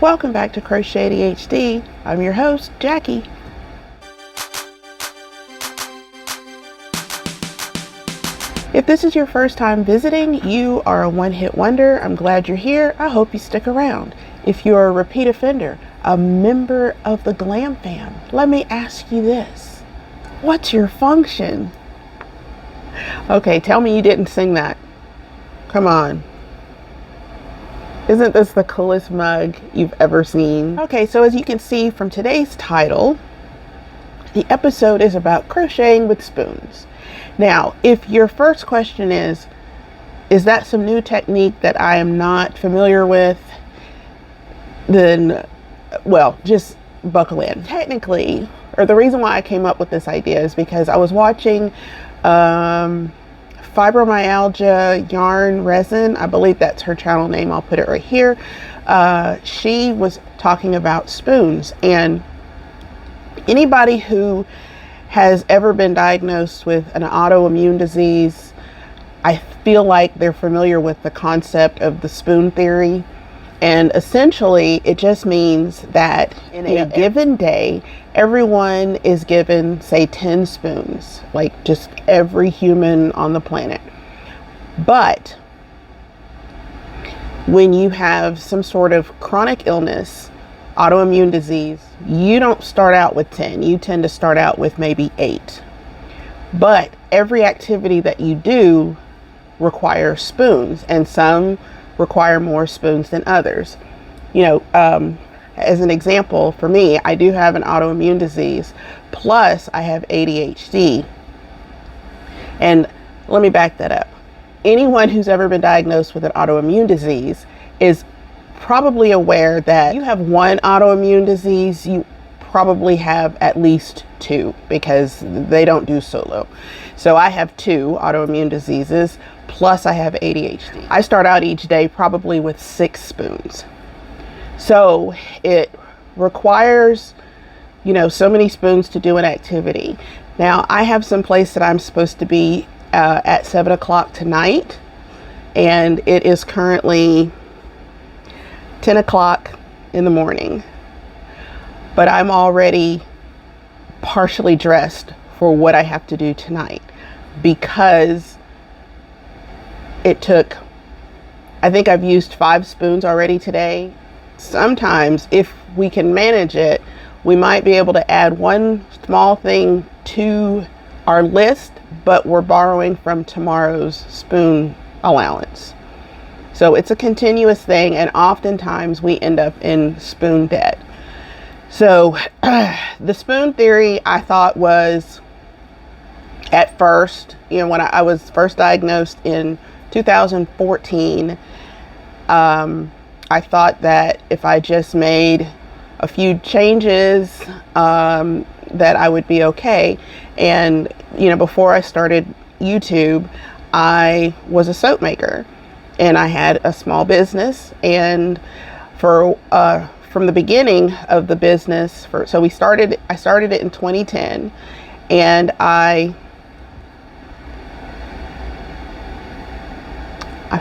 Welcome back to Crochet ADHD. I'm your host, Jackie. If this is your first time visiting, you are a one-hit wonder. I'm glad you're here. I hope you stick around. If you're a repeat offender, a member of the GlamFam, let me ask you this. What's your function? Okay, tell me you didn't sing that. Come on. Isn't this the coolest mug you've ever seen? Okay, so as you can see from today's title, the episode is about crocheting with spoons. Now, if your first question is that some new technique that I am not familiar with, then, well, just buckle in. Technically, or the reason why I came up with this idea is because I was watching Fibromyalgia Yarn Resin. I believe that's her channel name. I'll put it right here. She was talking about spoons, and anybody who has ever been diagnosed with an autoimmune disease, I feel like they're familiar with the concept of the spoon theory. And essentially, it just means that in a given day, everyone is given, say, 10 spoons, like just every human on the planet. But when you have some sort of chronic illness, autoimmune disease, you don't start out with 10. You tend to start out with maybe 8. But every activity that you do requires spoons, and some require more spoons than others. You know, as an example, for me, I do have an autoimmune disease, plus I have ADHD. And let me back that up. Anyone who's ever been diagnosed with an autoimmune disease is probably aware that you have one autoimmune disease, you probably have at least 2, because they don't do solo. So I have 2 autoimmune diseases, plus I have ADHD. I start out each day probably with 6 spoons. So it requires, you know, so many spoons to do an activity. Now I have some place that I'm supposed to be at 7 o'clock tonight, and it is currently 10 o'clock in the morning, but I'm already partially dressed for what I have to do tonight, because it took, I think I've used 5 spoons already today. Sometimes if we can manage it, we might be able to add one small thing to our list, but we're borrowing from tomorrow's spoon allowance. So it's a continuous thing, and oftentimes we end up in spoon debt. So the spoon theory, I thought, was, at first, you know, when I was first diagnosed in 2014, I thought that if I just made a few changes, that I would be okay. And, you know, before I started YouTube, I was a soap maker, and I had a small business. And for from the beginning of the business, I started it in 2010, and I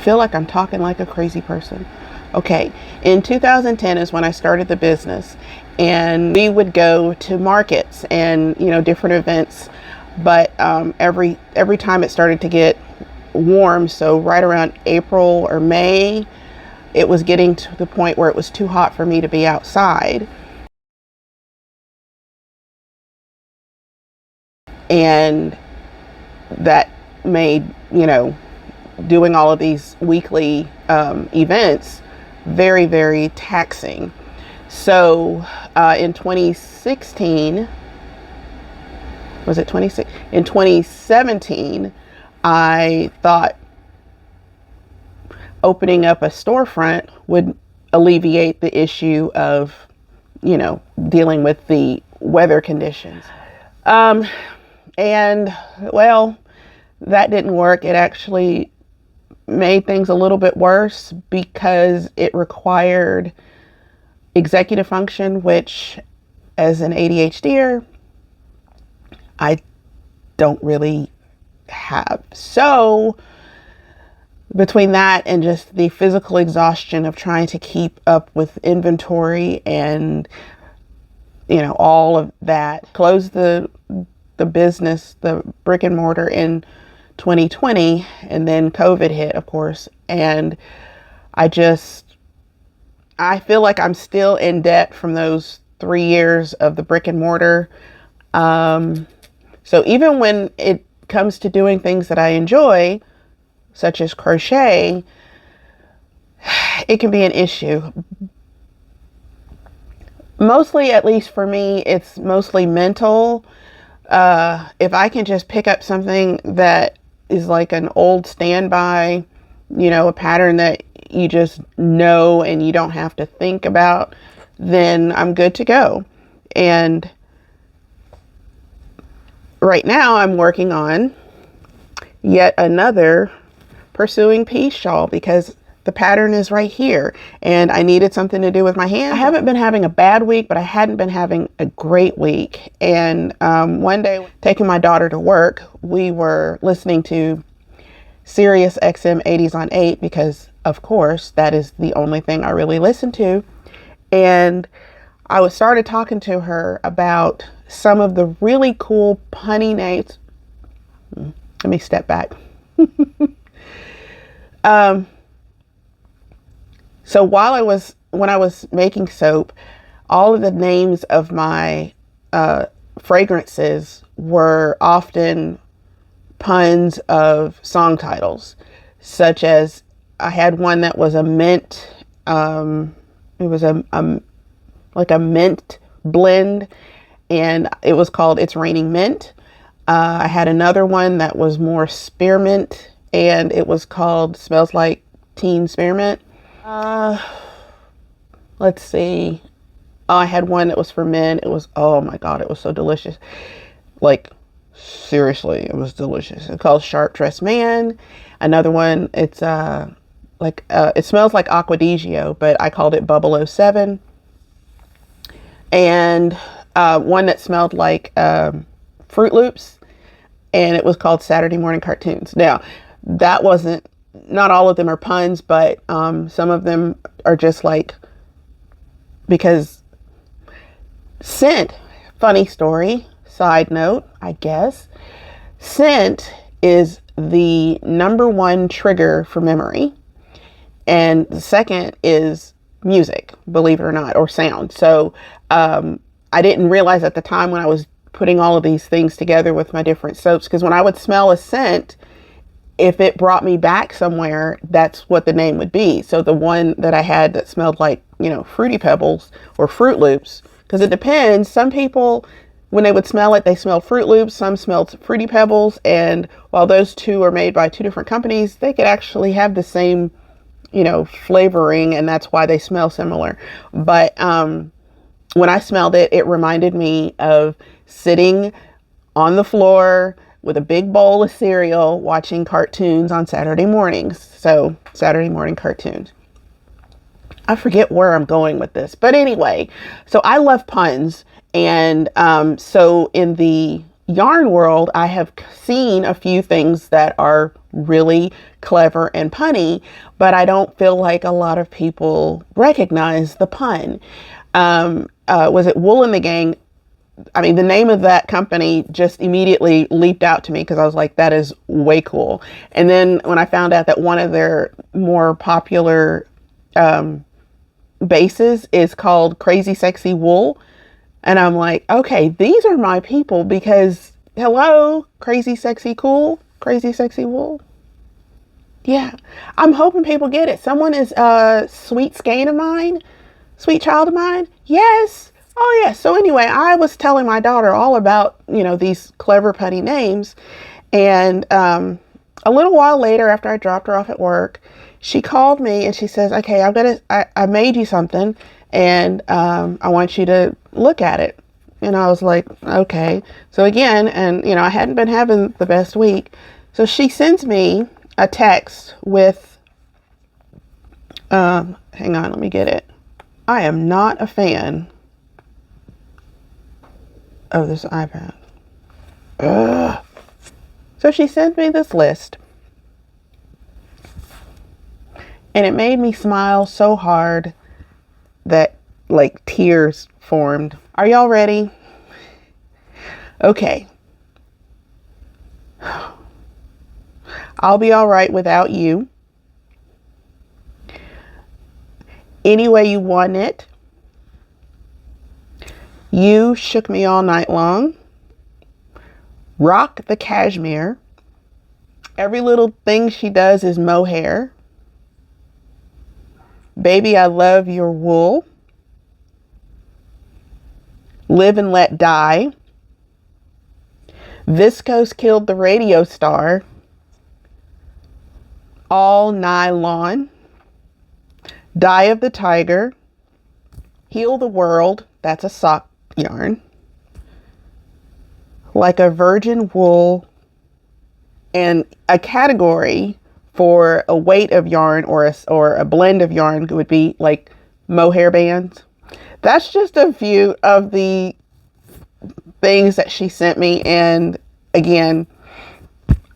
feel like I'm talking like a crazy person. Okay, in 2010 is when I started the business, and we would go to markets and, you know, different events. But every time it started to get warm, so right around April or May, it was getting to the point where it was too hot for me to be outside. And that made, you know, doing all of these weekly events very, very taxing. So in 2016, was it 26? In 2017, I thought opening up a storefront would alleviate the issue of, you know, dealing with the weather conditions. And well, that didn't work. It actually made things a little bit worse, because it required executive function, which as an ADHDer, I don't really have. So between that and just the physical exhaustion of trying to keep up with inventory and, all of that, closed the business, the brick and mortar in 2020, and then COVID hit, of course. And I feel like I'm still in debt from those 3 years of the brick and mortar. So even when it comes to doing things that I enjoy, such as crochet, it can be an issue. Mostly, at least for me, it's mostly mental. If I can just pick up something that is like an old standby, a pattern that you just know and you don't have to think about, then I'm good to go. And right now I'm working on yet another Pursuing Peace shawl because the pattern is right here and I needed something to do with my hands. I haven't been having a bad week, but I hadn't been having a great week. And one day, taking my daughter to work, we were listening to Sirius XM 80s on 8 because, of course, that is the only thing I really listen to. And I started talking to her about some of the really cool punny names. Let me step back. So when I was making soap, all of the names of my fragrances were often puns of song titles, such as I had one that was a mint. It was like a mint blend, and it was called It's Raining Mint. I had another one that was more spearmint, and it was called Smells Like Teen Spearmint. Let's see. Oh, I had one that was for men. It was, oh my God, it was so delicious. Like, seriously, it was delicious. It's called Sharp Dressed Man. Another one, it's it smells like Aquadigio, but I called it Bubble 07. And one that smelled like Fruit Loops, and it was called Saturday Morning Cartoons. Now, that wasn't, not all of them are puns, but some of them are just like, because scent, funny story, side note, I guess, scent is the #1 trigger for memory. And the second is music, believe it or not, or sound. So I didn't realize at the time when I was putting all of these things together with my different soaps, because when I would smell a scent, if it brought me back somewhere, that's what the name would be. So the one that I had that smelled like, Fruity Pebbles or Fruit Loops, because it depends. Some people, when they would smell it, they smelled Fruit Loops, some smelled Fruity Pebbles. And while those two are made by two different companies, they could actually have the same, flavoring, and that's why they smell similar. But when I smelled it, it reminded me of sitting on the floor with a big bowl of cereal, watching cartoons on Saturday mornings. So Saturday morning cartoons. I forget where I'm going with this, but anyway, so I love puns. And so in the yarn world, I have seen a few things that are really clever and punny, but I don't feel like a lot of people recognize the pun. Was it Wool and the Gang? I mean, the name of that company just immediately leaped out to me because I was like, that is way cool. And then when I found out that one of their more popular bases is called Crazy Sexy Wool, and I'm like, okay, these are my people, because hello, Crazy Sexy Cool, Crazy Sexy Wool. Yeah, I'm hoping people get it. Someone is a sweet skein of mine, sweet child of mine. Yes. Oh yeah. So anyway, I was telling my daughter all about, these clever punny names. And a little while later, after I dropped her off at work, she called me and she says, okay, I made you something, and I want you to look at it. And I was like, okay. So again, and I hadn't been having the best week. So she sends me a text with, hang on, let me get it. I am not a fan of this iPad. Ugh. So she sent me this list And it made me smile so hard that like tears formed. Are y'all ready? Okay. I'll be all right without you. Any way you want it. You shook me all night long. Rock the cashmere. Every little thing she does is mohair. Baby, I love your wool. Live and let die. Viscose killed the RADIOSTAR. All nylon. Dye of the tiger. Heal the world. That's a sock yarn. Like a virgin wool. And a category for a weight of yarn or a blend of yarn would be like mohair bands. That's just a few of the things that she sent me. And again,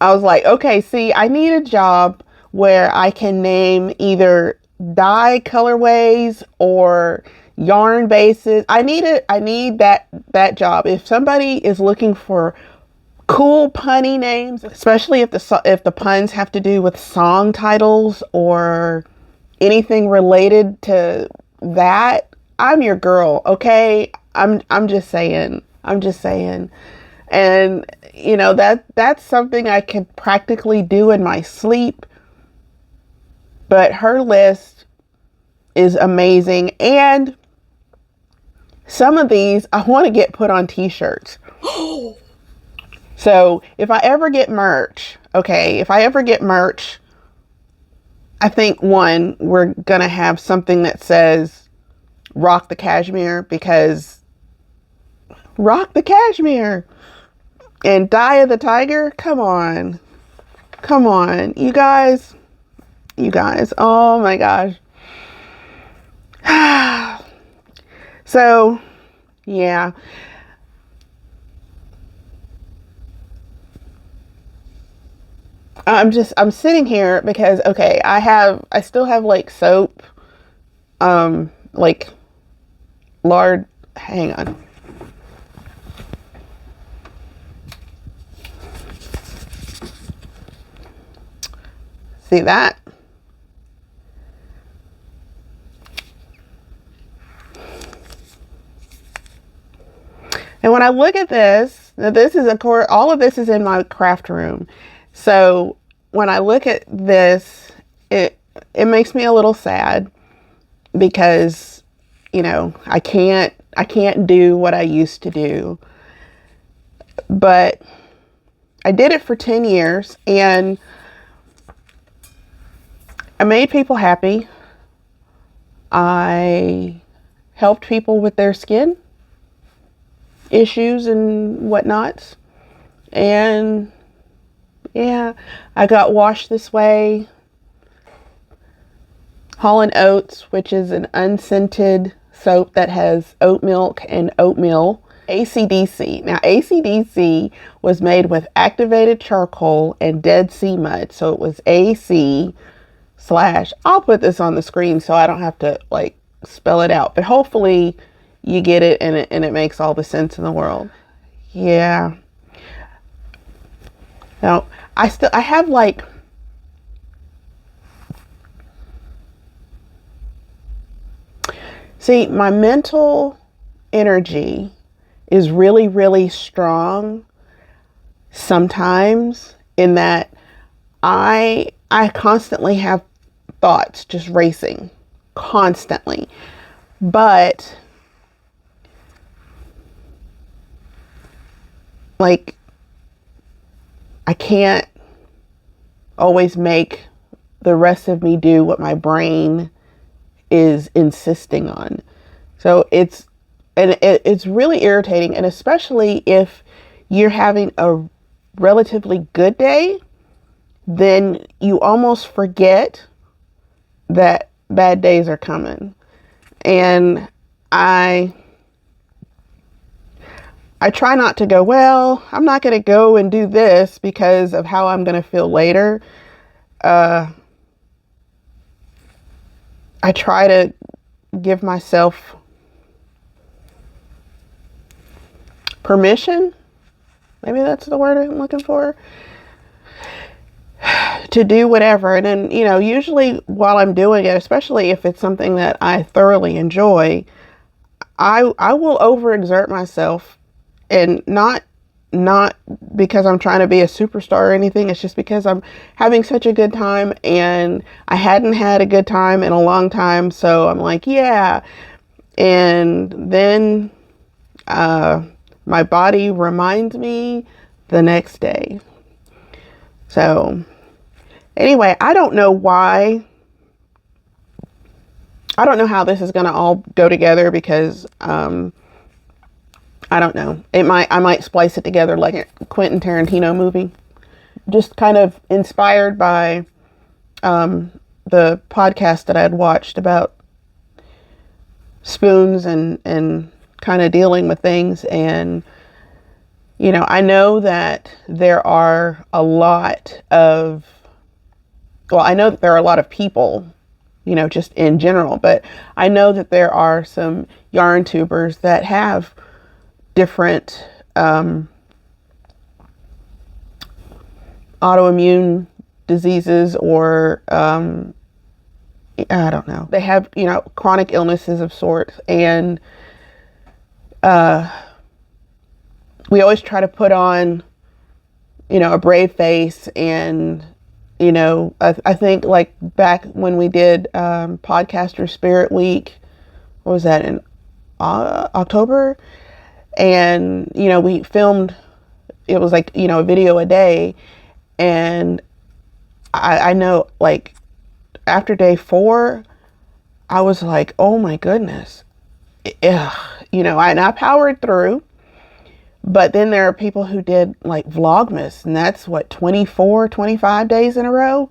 I was like, okay, see, I need a job where I can name either dye colorways or yarn bases. I need that job. If somebody is looking for cool punny names, especially if the puns have to do with song titles or anything related to that, I'm your girl, okay? I'm just saying. And you know, that's something I can practically do in my sleep. But her list is amazing, and some of these I want to get put on t-shirts. So if I ever get merch, I think we're going to have something that says rock the cashmere, because rock the cashmere and dye of the tiger. Come on, you guys, oh my gosh. So yeah. I'm sitting here because, okay, I still have like soap, like lard, hang on. See that? And when I look at this, now this is, of course, all of this is in my craft room. So when I look at this, it makes me a little sad because, you know, I can't do what I used to do. But I did it for 10 years and I made people happy. I helped people with their skin issues and whatnots. And yeah, I got Wash This Way, Hall & Oates, which is an unscented soap that has oat milk and oatmeal. AC/DC. Now, AC/DC was made with activated charcoal and Dead Sea mud. So it was AC/, I'll put this on the screen so I don't have to like spell it out, but hopefully you get it and it makes all the sense in the world. Yeah. Now, I have like, see, my mental energy is really, really strong sometimes, in that I constantly have thoughts just racing constantly, but like I can't always make the rest of me do what my brain is insisting on. So it's really irritating, and especially if you're having a relatively good day, then you almost forget that bad days are coming. And I try not to go, well, I'm not going to go and do this because of how I'm going to feel later. I try to give myself permission, maybe that's the word I'm looking for, to do whatever. And then, you know, usually while I'm doing it, especially if it's something that I thoroughly enjoy, I will overexert myself, and not because I'm trying to be a superstar or anything. It's just because I'm having such a good time, and I hadn't had a good time in a long time. So I'm like, yeah. And then my body reminds me the next day. So anyway, I don't know why. I don't know how this is going to all go together, because I don't know. I might splice it together like a Quentin Tarantino movie. Just kind of inspired by the podcast that I had watched about spoons and kind of dealing with things. And, you know, I know that there are a lot of, well, I know that there are a lot of people, you know, just in general, but I know that there are some yarn tubers that have different autoimmune diseases, or I don't know. They have, you know, chronic illnesses of sorts, and we always try to put on, you know, a brave face. And, you know, I think like back when we did Podcaster Spirit Week, what was that, in October? And, you know, we filmed, it was like, you know, a video a day. And I know, like, after day 4, I was like, oh my goodness. Ugh. You know, I powered through. But then there are people who did like Vlogmas, and that's what, 24, 25 days in a row.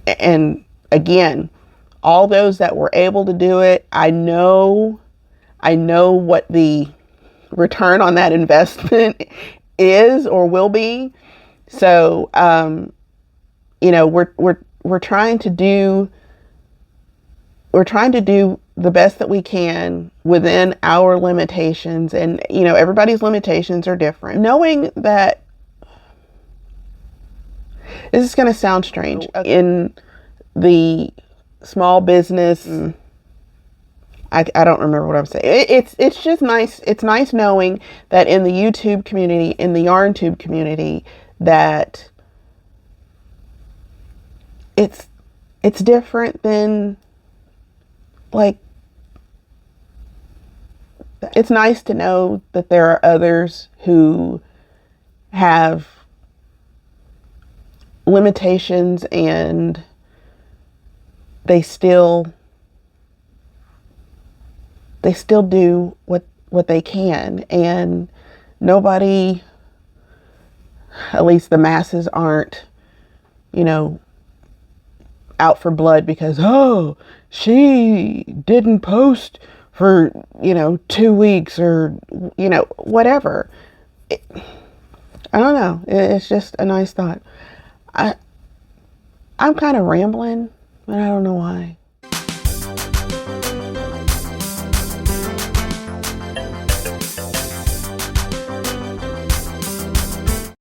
And again, all those that were able to do it, I know what the return on that investment is or will be. So, you know, we're trying to do the best that we can within our limitations. And, you know, everybody's limitations are different. Knowing that, this is going to sound strange, in the small business, I don't remember what I'm saying. It's just nice. It's nice knowing that in the YouTube community, in the yarn tube community, that it's different than, like, it's nice to know that there are others who have limitations, and they still do what they can. And nobody, at least the masses, aren't, you know, out for blood because, oh, she didn't post for, you know, 2 weeks, or, you know, whatever. I don't know. It's just a nice thought. I'm kind of rambling, but I don't know why.